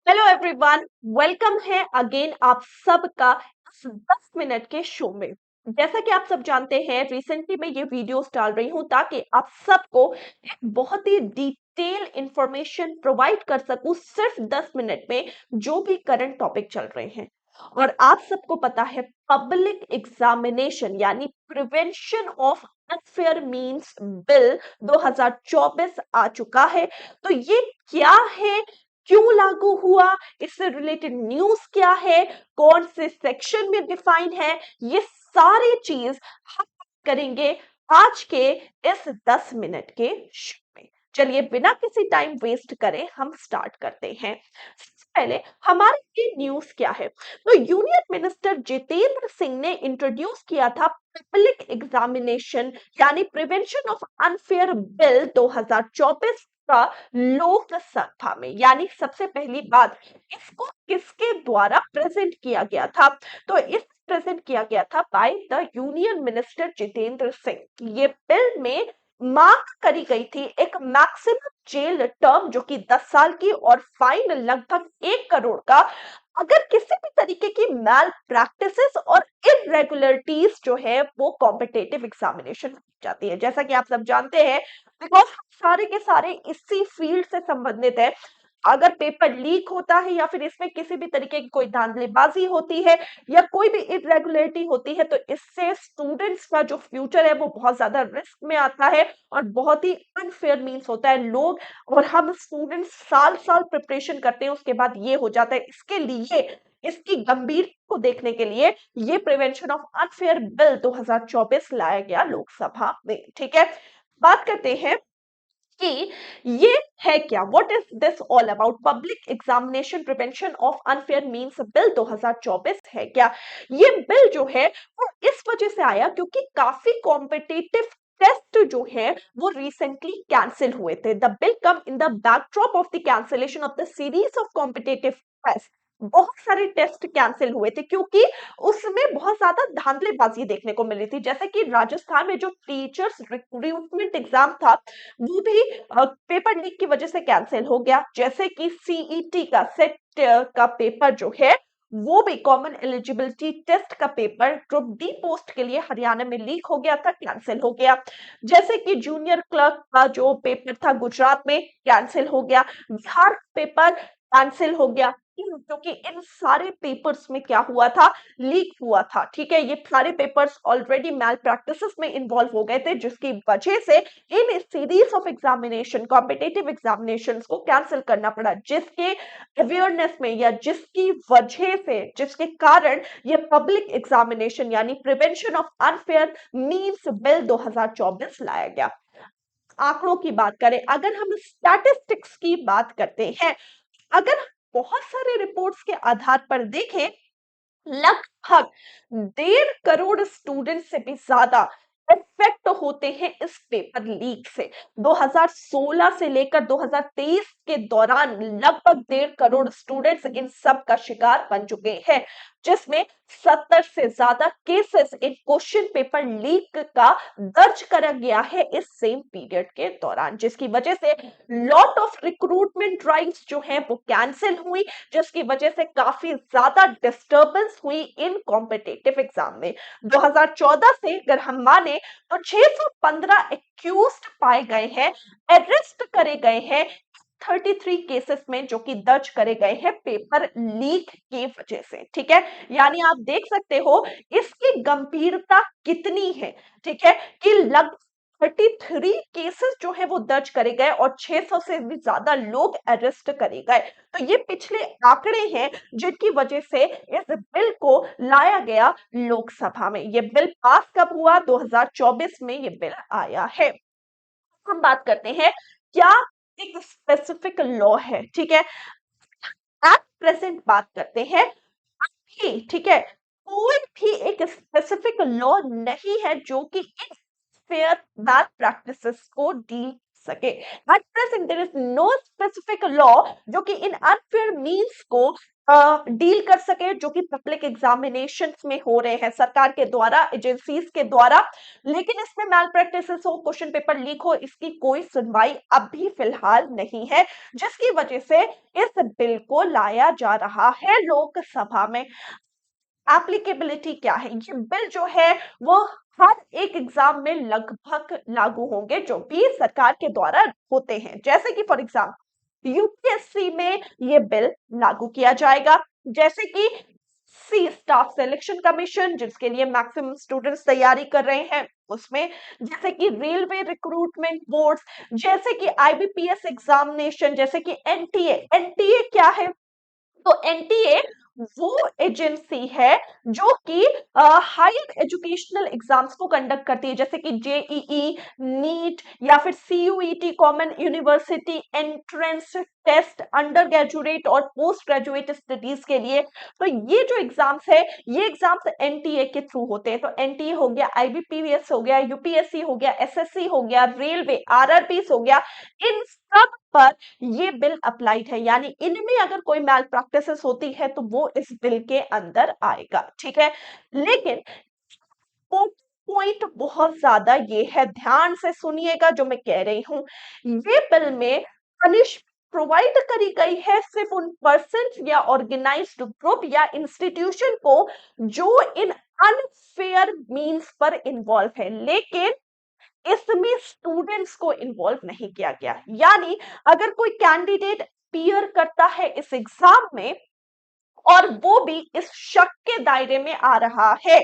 Hello everyone, welcome है again आप सबका इस 10 मिनट के शो में। जैसा कि आप सब जानते हैं, रिसेंटली मैं ये वीडियोस डाल रही हूँ ताकि आप सबको एक बहुत ही डिटेल इंफॉर्मेशन प्रोवाइड कर सकूं सिर्फ 10 मिनट में, जो भी करंट टॉपिक चल रहे हैं। और आप सबको पता है, पब्लिक एग्जामिनेशन यानी prevention of unfair means bill 2024 आ चुका है। तो ये क्या है, क्यों लागू हुआ, इससे रिलेटेड न्यूज़ क्या है, कौन से सेक्शन में डिफाइन है, ये सारी चीज हम करेंगे आज के इस 10 मिनट के शो में। चलिए बिना किसी टाइम वेस्ट करे हम स्टार्ट करते हैं। सबसे पहले हमारे ये न्यूज़ क्या है, तो यूनियन मिनिस्टर जितेंद्र सिंह ने इंट्रोड्यूस किया था पब्लिक एग्जामिनेशन यानी प्रिवेंशन ऑफ अनफेयर बिल 2024 का लोकसभा में। यानी सबसे पहली बात, इसको किसके द्वारा प्रेजेंट किया गया था, तो इस प्रेजेंट किया गया था by the union minister Jitendra Singh. ये बिल में मांग करी गई थी एक मैक्सिमम जेल टर्म जो कि 10 साल की और फाइन लगभग 1 करोड़ का, अगर किसी भी तरीके की मैल प्रैक्टिसेस और इरेगुलरिटीज जो है वो कॉम्पिटेटिव एग्जामिनेशन जाती है। जैसा कि आप सब जानते हैं, बिकॉज सारे के सारे इसी फील्ड से संबंधित है। अगर पेपर लीक होता है या फिर इसमें किसी भी तरीके की कोई धांधलीबाजी होती है या कोई भी इरेगुलरिटी होती है, तो इससे स्टूडेंट्स का जो फ्यूचर है वो बहुत ज्यादा रिस्क में आता है और बहुत ही अनफेयर मीन्स होता है। लोग और हम स्टूडेंट्स साल साल प्रिपरेशन करते हैं, उसके बाद ये हो जाता है। इसके लिए, इसकी गंभीरता को देखने के लिए ये प्रिवेंशन ऑफ अनफेयर बिल 2024 लाया गया लोकसभा में। ठीक है, बात करते हैं कि ये है क्या, what is this all about. Public examination prevention of unfair means bill 2024 है क्या। ये बिल जो है वो इस वजह से आया क्योंकि काफी कॉम्पिटिटिव टेस्ट जो है वो रिसेंटली कैंसिल हुए थे। The bill come in the backdrop of the cancellation of the series of competitive test. बहुत सारे टेस्ट कैंसिल हुए थे क्योंकि उसमें बहुत ज्यादा धांधलीबाजी देखने को मिल रही थी। जैसे कि राजस्थान में जो टीचर्स रिक्रूटमेंट एग्जाम था वो भी पेपर लीक की वजह से कैंसिल हो गया। जैसे कि सीईटी का सेट का पेपर जो है वो भी, कॉमन एलिजिबिलिटी टेस्ट का पेपर ग्रुप डी पोस्ट के लिए हरियाणा में लीक हो गया था, कैंसिल हो गया। जैसे कि जूनियर क्लर्क का जो पेपर था गुजरात में, कैंसिल हो गया। बिहार पेपर कैंसिल हो गया क्योंकि इन सारे पेपर्स में क्या हुआ था, लीक हुआ था। ठीक है, ये सारे पेपर्स ऑलरेडी मैल प्रैक्टिसेस में इन्वॉल्व हो गए थे, जिसकी वजह से in series of examination, competitive examination को कैंसिल करना पड़ा, जिसके अवेयरनेस में या जिसकी वजह से, जिसके कारण ये पब्लिक एग्जामिनेशन यानी prevention of unfair means bill 2024 लाया गया। आंकड़ों की बात करें, अगर हम स्टैटिस्टिक्स की बात करते हैं, अगर बहुत सारे रिपोर्ट्स के आधार पर देखें, लगभग 1.5 करोड़ स्टूडेंट से भी ज्यादा इफेक्ट होते हैं इस पेपर लीक से। 2016 से लेकर 2023 के दौरान लगभग 1.5 करोड़ स्टूडेंट्स इन सब का शिकार बन चुके हैं, जिसमें 70 से ज्यादा cases in question paper leak का दर्ज करा गया है इस सेम पीरियड के दौरान, जिसकी वजह से लॉट ऑफ रिक्रूटमेंट ड्राइव्स जो है वो कैंसिल हुई, जिसकी वजह से काफी ज्यादा डिस्टरबेंस हुई इन कॉम्पिटेटिव एग्जाम में। 2014 से अगर हम माने तो 615 एक्यूज्ड पाए गए हैं, अरेस्ट करे गए हैं 33 केसेस में, जो कि दर्ज करे गए हैं पेपर लीक की वजह से। ठीक है, यानी आप देख सकते हो इसकी गंभीरता कितनी है। ठीक है, कि लगभग 33 केसेस जो है वो दर्ज करे गए और 600 से भी ज्यादा लोग अरेस्ट करे गए। तो ये पिछले आंकड़े हैं जिनकी वजह से इस बिल को लाया गया लोकसभा में। ये बिल पास कब हुआ, 2024 में ये बिल आया है। हम बात करते हैं क्या एक स्पेसिफिक लॉ है। ठीक है, एट प्रेजेंट बात करते हैं अभी। ठीक है, कोई भी एक स्पेसिफिक लॉ नहीं है जो कि इन फेयर मैल प्रैक्टिसेस को डील सके। At present there is no specific law जो कि इन अनफेयर मीन्स को डील कर सके, जो कि पब्लिक एग्जामिनेशंस में हो रहे हैं सरकार के द्वारा, एजेंसीज के द्वारा। लेकिन इसमें मैल प्रैक्टिसेस हो, क्वेश्चन पेपर लीक हो, इसकी कोई सुनवाई अब भी फिलहाल नहीं है, जिसकी वजह से इस बिल को लाया जा रहा है लोकसभा में। एप्लीकेबिलिटी क्या है, ये बिल जो है वो हर एक एग्जाम में लगभग लागू होंगे जो भी सरकार के द्वारा होते हैं। जैसे कि फॉर एग्जाम्पल यूपीएससी में ये बिल लागू किया जाएगा, जैसे कि सी स्टाफ सिलेक्शन कमीशन जिसके लिए मैक्सिमम स्टूडेंट्स तैयारी कर रहे हैं उसमें, जैसे कि रेलवे रिक्रूटमेंट बोर्ड्स, जैसे कि आईबीपीएस एग्जामिनेशन, जैसे कि एनटीए। एनटीए क्या है? तो एनटीए वो एजेंसी है जो कि हायर एजुकेशनल एग्जाम्स को कंडक्ट करती है, जैसे कि जेईई, नीट या फिर CUET, common university entrance test, under graduate और पोस्ट ग्रेजुएट स्टडीज के लिए। तो ये जो एग्जाम्स है, ये एग्जाम्स एनटीए के थ्रू होते हैं। तो एनटीए हो गया, आईबीपीएस हो गया, यूपीएससी हो गया, एसएससी हो गया, रेलवे, आरआरबी हो गया, इन सब पर ये बिल अप्लाइड है। यानी इनमें अगर कोई मैल प्रैक्टिसेस होती है तो वो इस बिल के अंदर आएगा, ठीक है। लेकिन पॉइंट बहुत ज्यादा ये है, ध्यान से सुनिएगा जो मैं कह रही हूं। ये बिल में पनिशमेंट प्रोवाइड करी गई है सिर्फ उन पर्सन या ऑर्गेनाइज्ड ग्रुप या इंस्टीट्यूशन को जो इन अनफेयर मीन्स पर इन्वॉल्व है, लेकिन इसमें स्टूडेंट्स को इन्वॉल्व नहीं किया गया। यानी अगर कोई कैंडिडेट अपीयर करता है इस एग्जाम में और वो भी इस शक के दायरे में आ रहा है,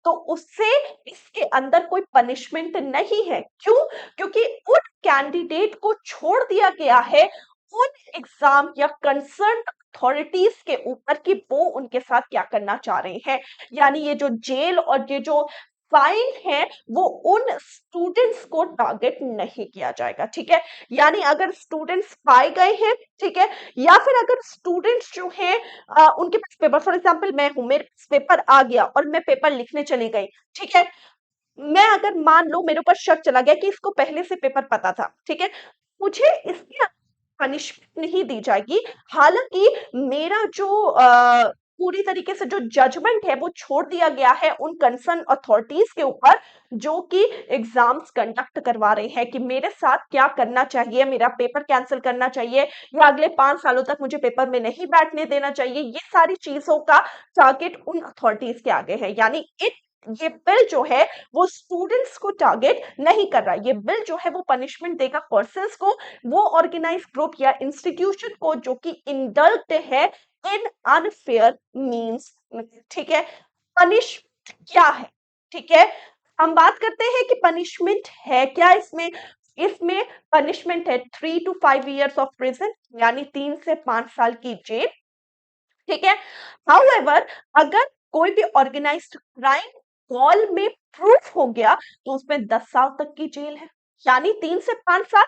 तो उससे इसके अंदर कोई पनिशमेंट नहीं है। क्यों? क्योंकि उन कैंडिडेट को छोड़ दिया गया है उन एग्जाम या कंसर्न अथॉरिटीज के ऊपर कि वो उनके साथ क्या करना चाह रहे हैं। यानी ये जो जेल और ये जो फाइन है वो उन स्टूडेंट्स को टारगेट नहीं किया जाएगा, ठीक है। यानी अगर स्टूडेंट्स पाए गए हैं, ठीक है, या फिर अगर स्टूडेंट्स जो हैं उनके पास पेपर, फॉर एग्जांपल मैं हूं, मेरे पास पेपर आ गया और मैं पेपर लिखने चली गई, ठीक है। मैं अगर मान लो मेरे ऊपर शक चला गया कि इसको पहले से पेपर पता था, ठीक है, मुझे इसके पनिशमेंट नहीं दी जाएगी। हालांकि मेरा जो पूरी तरीके से जो जजमेंट है वो छोड़ दिया गया है उन कंसर्न अथॉरिटीज के ऊपर जो कि एग्जाम्स कंडक्ट करवा रहे हैं कि मेरे साथ क्या करना चाहिए, मेरा पेपर कैंसिल करना चाहिए या अगले 5 सालों तक मुझे पेपर में नहीं बैठने देना चाहिए। ये सारी चीजों का टारगेट उन अथॉरिटीज के आगे है। यानी ये बिल जो है वो स्टूडेंट्स को टारगेट नहीं कर रहा। ये बिल जो है वो पनिशमेंट देगा पर्संस को, वो ऑर्गेनाइज ग्रुप या इंस्टीट्यूशन को जो कि इंडल्ट है इन अनफेयर मीन्स, ठीक है। पनिशमेंट क्या है, ठीक है, हम बात करते हैं कि पनिशमेंट है क्या इसमें। इसमें पनिशमेंट है 3 to 5 years ऑफ प्रिजन, यानी 3 से 5 साल की जेल, ठीक है। हाउएवर अगर कोई भी ऑर्गेनाइज्ड क्राइम कॉल में प्रूफ हो गया तो उसमें 10 साल तक की जेल है। यानी 3 से 5 साल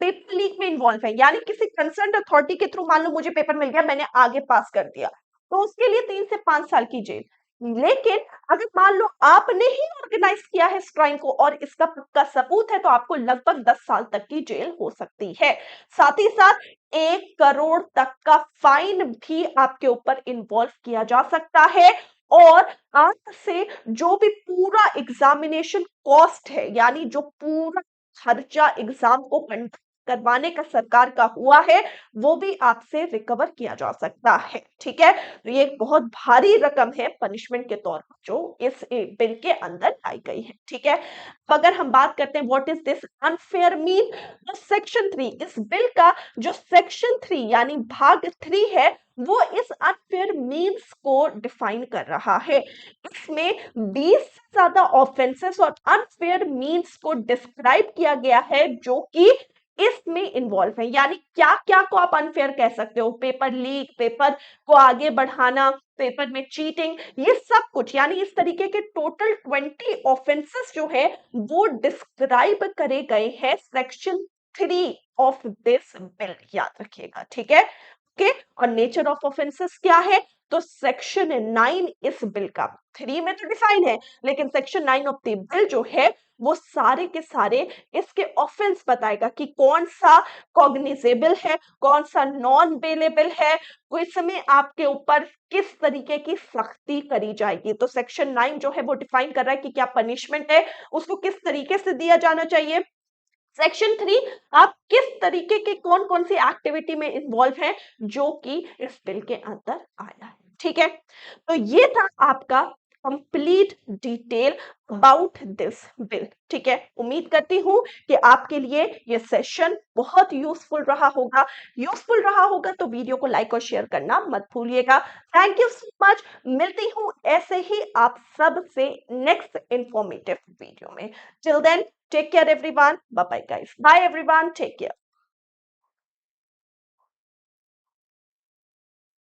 पेपर लीक में इन्वॉल्व है, यानी किसी कंसर्न अथॉरिटी के थ्रू मान लो मुझे पेपर मिल गया, मैंने आगे पास कर दिया, तो उसके लिए 3 से 5 साल की जेल। लेकिन अगर मान लो आपने ही ऑर्गेनाइज किया है इस क्राइम को और इसका पक्का सबूत है तो आपको लगभग 10 साल तक की जेल हो सकती है। साथ ही साथ 1 करोड़ तक का फाइन भी आपके ऊपर इन्वॉल्व किया जा सकता है। और आप से जो भी पूरा एग्जामिनेशन कॉस्ट है, यानी जो पूरा खर्चा एग्जाम को कंडक्ट करवाने का सरकार का हुआ है, वो भी आपसे रिकवर किया जा सकता है, ठीक है। तो ये एक बहुत भारी रकम है पनिशमेंट के तौर पर जो इस बिल के अंदर लाई गई है, ठीक है। अब अगर हम बात करते हैं what is this unfair mean, तो सेक्शन 3 इस बिल का जो सेक्शन 3 यानी भाग 3 है वो इस अनफेयर मीन्स को डिफाइन कर रहा है। इसमें 20 से ज्यादा ऑफेंसेस और अनफेयर मीन्स को डिस्क्राइब किया गया है जो कि इसमें इन्वॉल्व है। यानी क्या क्या को आप अनफेयर कह सकते हो, पेपर लीक, पेपर को आगे बढ़ाना, पेपर में चीटिंग, ये सब कुछ, यानी इस तरीके के टोटल 20 ऑफेंसेस जो है वो डिस्क्राइब करे गए हैं सेक्शन 3 ऑफ दिस बिल, याद रखिएगा, ठीक है। ओके, और नेचर ऑफ ऑफेंसेस क्या है? तो सेक्शन 9 इस बिल का 3 में तो डिफाइन है, लेकिन सेक्शन 9 ऑफ द बिल जो है वो सारे के सारे इसके ऑफेंस बताएगा कि कौन सा कॉग्निजेबल है, कौन सा नॉन बेलेबल है, इसमें आपके ऊपर किस तरीके की सख्ती करी जाएगी। तो सेक्शन 9 जो है वो डिफाइन कर रहा है कि क्या पनिशमेंट है, उसको किस तरीके से दिया जाना चाहिए। सेक्शन 3 आप किस तरीके के कौन कौन सी एक्टिविटी में इन्वॉल्व है जो कि इस बिल के अंदर आया है। ठीक है, तो ये था आपका complete detail about this bill. ठीक है, उम्मीद करती हूं कि आपके लिए ये सेशन बहुत यूजफुल रहा होगा तो वीडियो को लाइक और शेयर करना मत भूलिएगा। थैंक यू सो मच, मिलती हूं ऐसे ही आप सब से नेक्स्ट इंफॉर्मेटिव वीडियो में। Till then, take care everyone. Bye bye guys. Bye everyone. Take care.